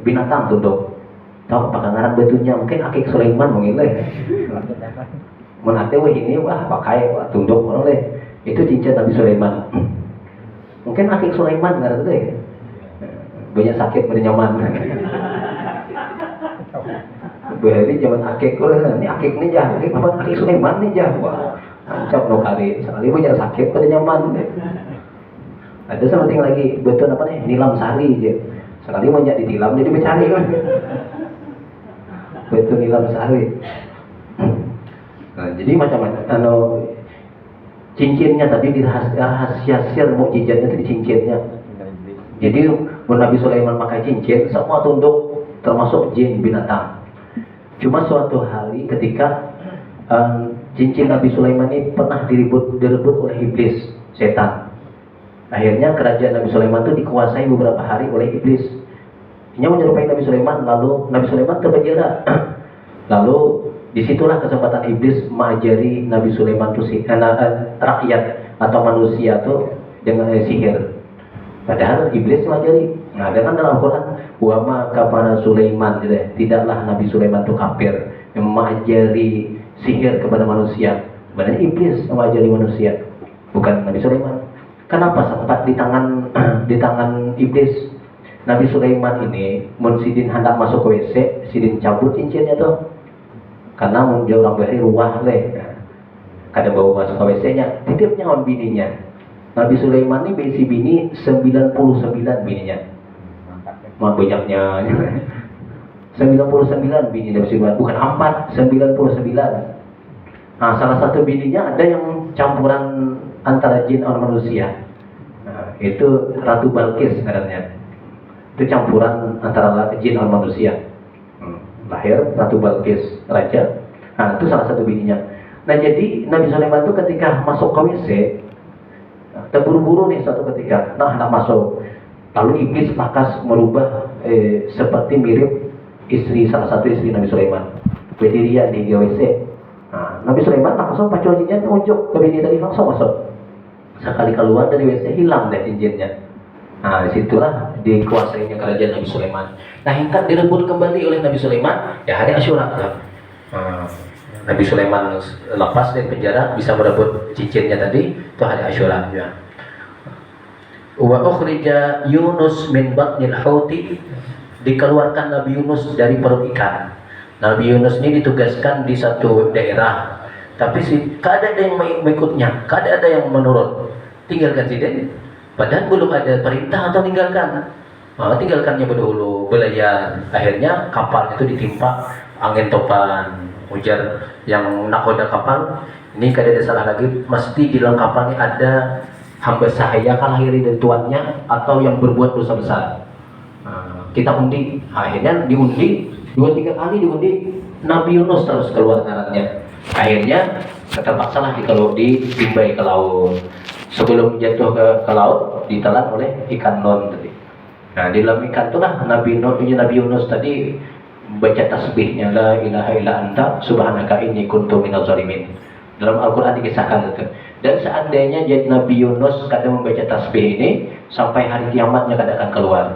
binatang tunduk. Tahu pakangaran betunya mungkin akik Sulaiman mengilai. Menate wah ini pakai tunduk oleh itu cincin Nabi Sulaiman. Mungkin akik Sulaiman nggak ada deh. Banyak sakit bernyaman. Beri zaman akik ini akik nih jah, akik Sulaiman nih jah. Wah, ancap no kali sekali banyak sakit bernyaman. Ada something lagi betul apa nih? Nilam Sari aja. Sekali banyak ditilam jadi mencari kan. Betul nilam Sari. Nah, jadi macam-macam cincinnya tadi rahasia sir mukjizatnya itu di cincinnya. Jadi Nabi Sulaiman pakai cincin, semua tunduk termasuk jin binatang. Cuma suatu hari ketika cincin Nabi Sulaiman ini pernah direbut oleh iblis, setan. Akhirnya kerajaan Nabi Sulaiman itu dikuasai beberapa hari oleh iblis. Ini menyerupai Nabi Sulaiman, lalu Nabi Sulaiman terpenjara. Lalu disitulah kesempatan iblis mengajari Nabi Sulaiman itu rakyat atau manusia itu dengan sihir. Padahal iblis mengajari. Nah, dengan dalam Al-Quran, wa ma kafara Sulaiman, tidaklah Nabi Sulaiman itu kafir yang mengajari sihir kepada manusia. Sebenarnya iblis yang mengajari manusia, bukan Nabi Sulaiman. Kenapa sempat di tangan iblis? Nabi Sulaiman ini, Sidin hendak masuk ke WC, Sidin cabut cincinnya tuh. Karena menjauh orang beri ruah leh. Kadang bawa masuk ke WC-nya, titipnya on bininya. Nabi Sulaiman ini besi bini 99 bininya. Mah banyaknya. 99 bini Nabi Sulaiman, bukan 4, 99. Nah, salah satu bininya ada yang campuran antara jin dan manusia. Nah, itu Ratu Balkis katanya. Itu campuran antara jin dan manusia. Lahir Ratu Balkis raja. Nah, itu salah satu bininya. Nah, jadi Nabi Sulaiman itu ketika masuk ke WC, terburu-buru nih suatu ketika, nah hendak masuk. Lalu iblis pakas merubah seperti mirip salah satu istri Nabi Sulaiman. Berdiri di WC. Nah, Nabi Sulaiman langsung pacu cincin unjuk ke bini tadi, langsung masuk. Sekali keluar dari WC hilang deh cincinnya. Nah, disitulah dikuasainya kerajaan Nabi Sulaiman. Nah, hingga direbut kembali oleh Nabi Sulaiman ya hari Asyura. Nabi Sulaiman lepas dari penjara bisa merebut cincinnya tadi itu hari Asyura ya. Wa ukhrija Yunus min batnil hauti, dikeluarkan Nabi Yunus dari perut ikan. Nabi Yunus ini ditugaskan di satu daerah, tapi kada ada yang mengikutnya, kada ada yang menurut. Tinggalkan sini, padahal belum ada perintah atau tinggalkan. Tinggalkannya berdahulu, belayar. Akhirnya kapal itu ditimpa angin topan, ujar yang nakoda kapal. Ini kada ada salah lagi, mesti di dalam kapal ini ada hamba sahaya kan lahir dari tuannya atau yang berbuat dosa besar. Kita undi, akhirnya diundi 2-3 kali diundi, Nabi Yunus terus keluar ngarannya. Akhirnya terpaksalah ditimbai ke laut. Sebelum jatuh ke laut ditelan oleh ikan non tadi. Nah, di dalam ikan itulah Nabi Yunus tadi baca tasbihnya, la ilaha illa anta subhanaka inni kuntu minaz zalimin. Dalam Al-Quran dikisahkan itu. Dan seandainya jadi Nabi Yunus kadang membaca tasbih ini sampai hari kiamatnya kadang akan keluar.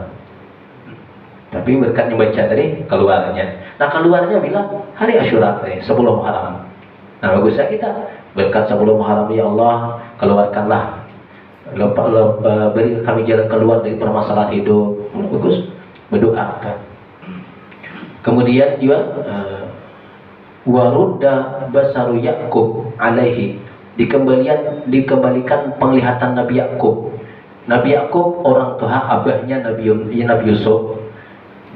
Tapi berkatnya baca tadi keluarnya. Nah, keluarnya bilang hari Asyura 10 Muharram. Nah, bagusnya kita berkat 10 Muharram, ya Allah keluarkanlah, beri kami jalan keluar dari permasalahan hidup. Bagus berdoa kan. Kemudian juga warudda basaru Yakub alaihi, dikembalikan penglihatan Nabi Yakub. Nabi Yakub orang tua abahnya Nabi Yusuf.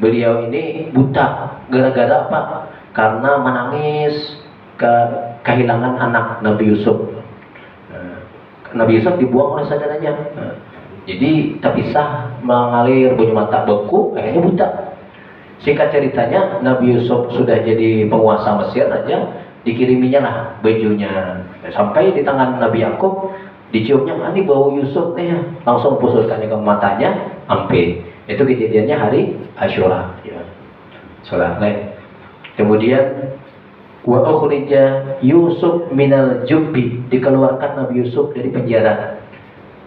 Beliau ini buta gara-gara apa? Karena menangis kehilangan anak Nabi Yusuf. Nabi Yusuf dibuang oleh saudaranya. Jadi terpisah, mengalir bunyi mata beku, akhirnya buta. Singkat ceritanya, Nabi Yusuf sudah jadi penguasa Mesir aja, dikiriminya lah bajunya. Sampai di tangan Nabi Yakub, diciumnya, ini bau Yusuf ya. Langsung pusatkannya ke matanya, ampe. Itu kejadiannya hari Asyura ya. Kemudian wa ukhrija Yusuf minal jubbi, dikeluarkan Nabi Yusuf dari penjara.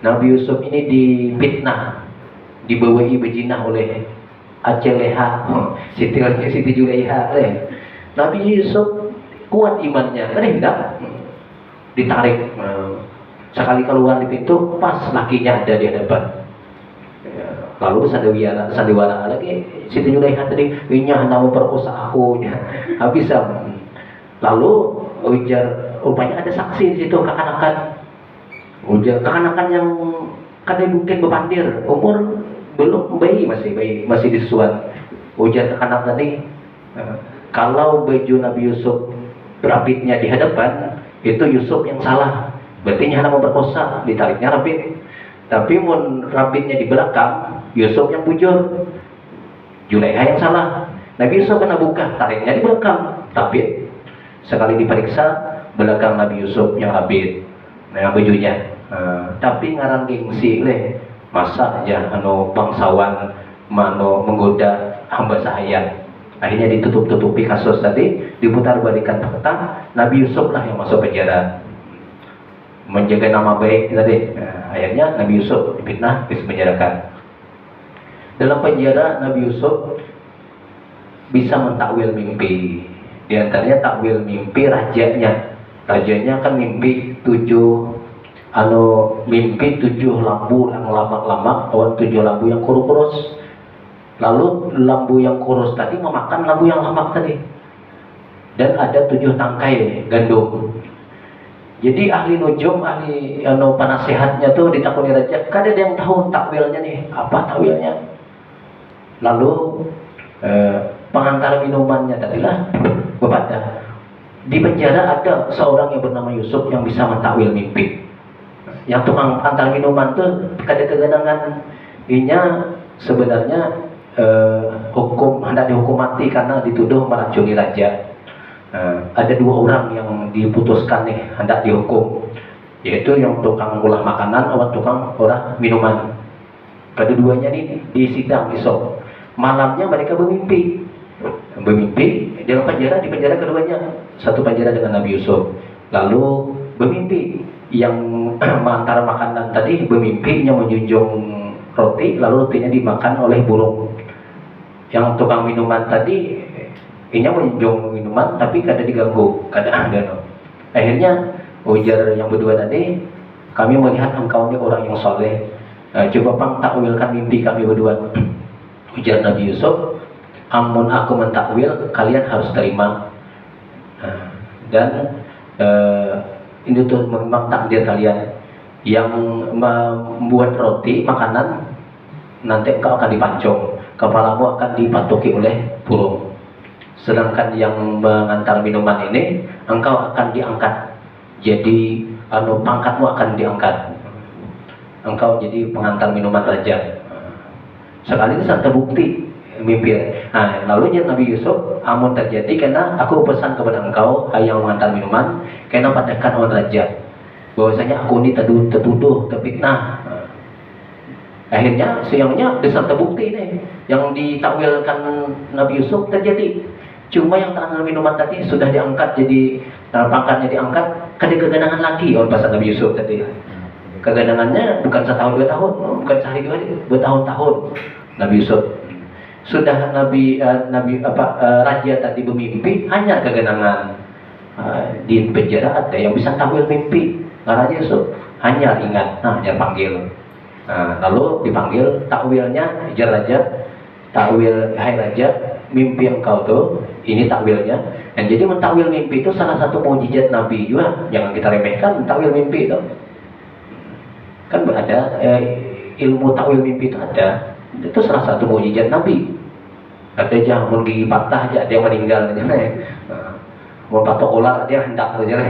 Nabi Yusuf ini difitnah, dibawahi berjinah oleh Aceleha, Siti Julaiha. Nabi Yusuf kuat imannya, kan tidak ditarik. Sekali keluar di pintu, pas lakinya ada di hadapan. Lalu sandiwara lagi Siti Julaiha tadi, "Inya hendak memperkosa aku." Habis lalu ujar, rupanya ada saksi di situ, kekanakan. Ujar kekanakan yang kadang mungkin bepandir, umur belum masih disusuan. Ujar kekanak tadi, kalau baju Nabi Yusuf rapitnya di hadapan, itu Yusuf yang salah. Berarti hendak memperkosa, ditariknya rapit. Tapi mun rapitnya di belakang, Yusuf yang bujur, Julaiha yang salah. Nabi Yusuf kena buka, tariknya di belakang, rapit. Sekali diperiksa, belakang Nabi Yusuf yang rapit, bajunya. Tapi ngarang gengsi leh, masa aja bangsawan menggoda hamba sahaya. Akhirnya ditutup-tutupi kasus tadi, diputar balikan fakta, Nabi Yusuf lah yang masuk penjara. Menjaga nama baik tadi. Akhirnya Nabi Yusuf difitnah, dipenjarakan. Dalam penjara Nabi Yusuf bisa mentakwil mimpi. Di antaranya takwil mimpi rajanya. Rajanya kan mimpi 7 lambu yang lamak-lamak, 7 lambu yang kurus. Lalu lambu yang kurus tadi memakan lambu yang lamak tadi. Dan ada 7 tangkai gandum. Jadi ahli nujum, ahli penasehatnya tuh ditakuni raja, kan ada yang tahu takwilnya nih, apa takwilnya. Lalu pengantar minumannya tadilah bepada. Di penjara ada seorang yang bernama Yusuf yang bisa mentakwil mimpi. Yang tukang antar minuman tuh kada kegenangan inya sebenarnya hukum hendak dihukum mati karena dituduh meracuni raja. Ada dua orang yang diputuskan nih hendak dihukum, yaitu yang tukang olah makanan sama tukang olah minuman. Kedua-duanya nih di sidang besok. Malamnya mereka bermimpi dalam penjara, di penjara keduanya, satu penjara dengan Nabi Yusuf. Lalu bermimpi yang mengantar makanan tadi bermimpi yang menjunjung roti, lalu rotinya dimakan oleh burung. Yang tukang minuman tadi inya menjunjung minuman tapi kada diganggu, kada ada. Akhirnya ujar yang berdua tadi, kami melihat engkau ini orang yang soleh, coba pang takwilkan mimpi kami berdua. Ujar Nabi Yusuf, amun aku mentakwil, kalian harus terima. Dan ini tuh memang takdir kalian. Yang membuat roti makanan nanti engkau akan dipancung, kepalamu akan dipatuki oleh burung. Sedangkan yang mengantar minuman ini, engkau akan diangkat. Jadi pangkatmu akan diangkat. Engkau jadi pengantar minuman raja. Sekali ini terbukti mimpi. Nah, lalu Nabi Yusuf, amun terjadi karena aku pesan kepada engkau, hai yang mengantar minuman, karena padakan orang raja, bahwasanya aku ini tertuduh, terfitnah. Akhirnya siangnya besar terbukti nih, yang ditakwilkan Nabi Yusuf terjadi. Cuma yang mengantar minuman tadi sudah diangkat, jadi pangkatnya diangkat, kada kegenangan lagi orang pasal Nabi Yusuf tadi. Kegenangannya bukan setahun 2 tahun, bukan sehari 2 hari, bertahun-tahun. Nabi Yusuf sudah raja tadi bermimpi, hanya kegenangan. Di penjara ada yang bisa takwil mimpi, Raja Yusuf hanya ingat, dia panggil. Lalu dipanggil, takwilnya, jar raja, takwil, hai raja, mimpi engkau tuh, ini takwilnya. Dan jadi mentakwil mimpi itu salah satu mukjizat Nabi juga, jangan kita remehkan takwil mimpi itu. Kan ada ilmu takwil mimpi itu ada, itu salah satu mukjizat Nabi. Ada jamun gigi patah aja, ada yang meninggal aja. Mau patok ular dia hendak aja,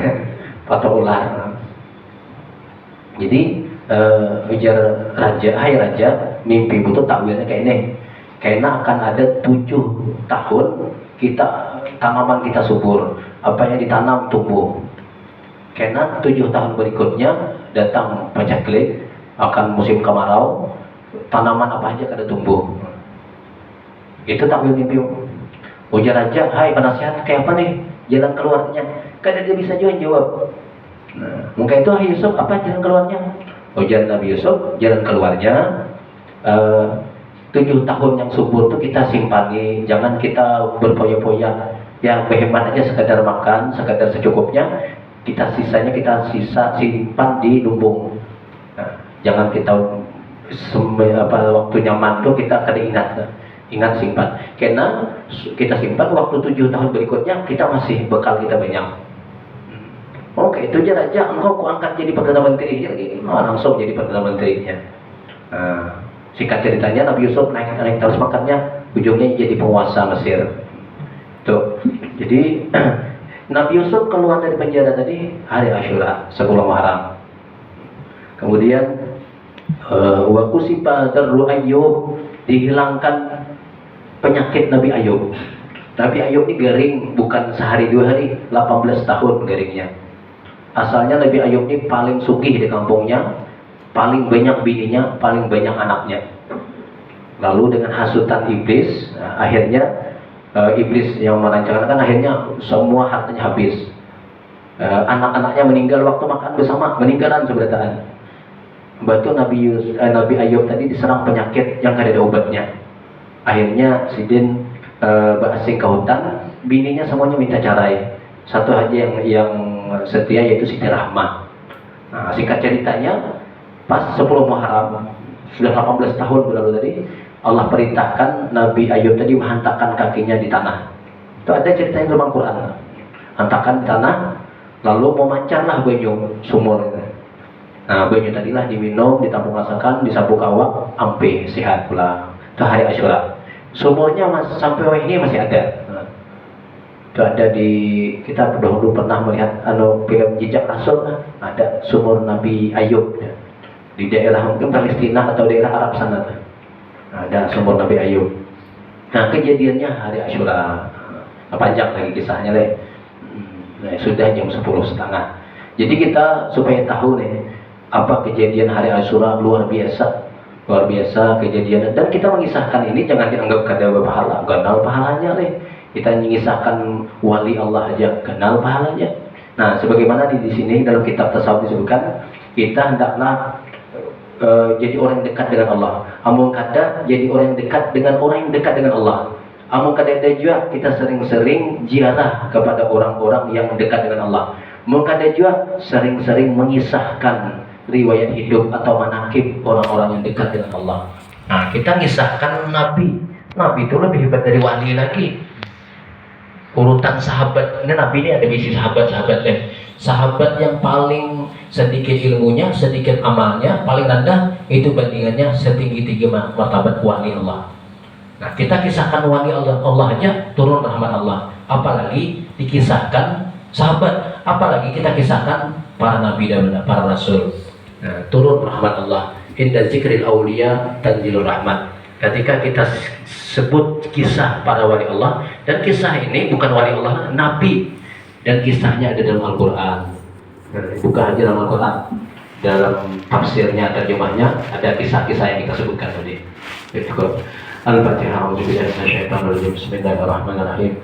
patok ular. Jadi ujar raja, hai raja, mimpi itu takwilnya kayak ini. Karena akan ada 7 tahun tanaman kita subur, apa yang ditanam tumbuh. Karena 7 tahun berikutnya datang paceklik, akan musim kemarau, tanaman apa aja kada tumbuh. Itu takwil mimpi. Ujar raja, hai penasihat, kayak apa nih jalan keluarnya? Kada dia bisa jawab. Mungkin itu hai Yusuf, apa jalan keluarnya? Ujar Nabi Yusuf, jalan keluarnya 7 tahun yang subur itu kita simpani, jangan kita berpoya-poya. Ya berhemat aja, sekedar makan, sekedar secukupnya. Sisanya kita simpan di lumbung. Jangan kita waktu nyaman tuh kita kada ingat simpan. Karena kita simpan waktu 7 tahun berikutnya kita masih bekal kita banyak. Oke, itu aja raja, engkau kuangkat jadi perdana menteri lagi. Langsung jadi perdana menterinya. Singkat ceritanya Nabi Yusuf naik terus makannya, ujungnya jadi penguasa Mesir. Tuh. Jadi Nabi Yusuf keluar dari penjara tadi hari Asyura, 10 Muharram. Kemudian wa kusifa darru Ayyub, dihilangkan penyakit Nabi Ayub. Nabi Ayub ini garing bukan sehari 2 hari, 18 tahun garingnya. Asalnya Nabi Ayub ini paling sugih di kampungnya, paling banyak bininya, paling banyak anaknya. Lalu dengan hasutan iblis, akhirnya iblis yang merancangkan akhirnya semua hartanya habis. Anak-anaknya meninggal waktu makan bersama, meninggalan seberataan. Batu Nabi Ayub tadi diserang penyakit yang kada ada obatnya. Akhirnya Sidin berasing ke hutan, bininya semuanya minta cerai. Satu aja yang setia, yaitu Siti Rahmah. Singkat ceritanya, pas 10 Muharram, sudah 18 tahun berlalu tadi, Allah perintahkan Nabi Ayub tadi menghantarkan kakinya di tanah. Itu ada ceritanya dalam Al-Quran. Hantarkan di tanah, lalu memancarlah banyu sumur. Banyu tadilah diminum, ditampung rasakan, disapu kawak, ampe sehat pula. Itu hari Asyura. Sumurnya sampai ini masih ada. Nah, itu ada di, kita dahulu pernah melihat film Jejak Rasul, ada sumur Nabi Ayub ya. Di daerah mungkin Palestina atau daerah Arab sana. Ada sumur Nabi Ayub. Nah, kejadiannya hari Asyura. Panjang lagi kisahnya deh. Nah, sudah jam 10:30. Jadi kita supaya tahu nih apa kejadian hari Asyura, luar biasa kejadian, dan kita mengisahkan ini jangan dianggap kada berpahala, kenal pahalanya deh. Kita mengisahkan wali Allah aja kenal pahalanya. Nah, sebagaimana di sini dalam kitab tasawuf disebutkan, kita hendaklah jadi orang yang dekat dengan Allah. Amun kada jadi orang yang dekat dengan orang yang dekat dengan Allah. Amun kada juga kita sering-sering ziarah kepada orang-orang yang dekat dengan Allah. Amun kada juga sering-sering mengisahkan riwayat hidup atau manakib orang-orang yang dekat dengan Allah. Nah, kita ngisahkan Nabi. Nabi itu lebih hebat dari wali lagi. Urutan sahabat, ini Nabi ini ada misi sahabat-sahabat deh. Sahabat yang paling sedikit ilmunya, sedikit amalnya, paling rendah, itu bandingannya setinggi-tinggi martabat wali Allah. Nah, kita kisahkan wali Allah aja turun rahmat Allah. Apalagi dikisahkan sahabat, apalagi kita kisahkan para nabi dan para rasul. Nah, turun rahmat Allah. Inda zikril awliya tanzilur rahmat. Ketika kita sebut kisah para wali Allah, dan kisah ini bukan wali Allah, nabi, dan kisahnya ada dalam Al-Quran. Bukan hanya dalam Al-Quran, dalam tafsirnya, terjemahnya ada kisah-kisah yang kita sebutkan tadi. Al-Fatihah. Bismillahirrahmanirrahim.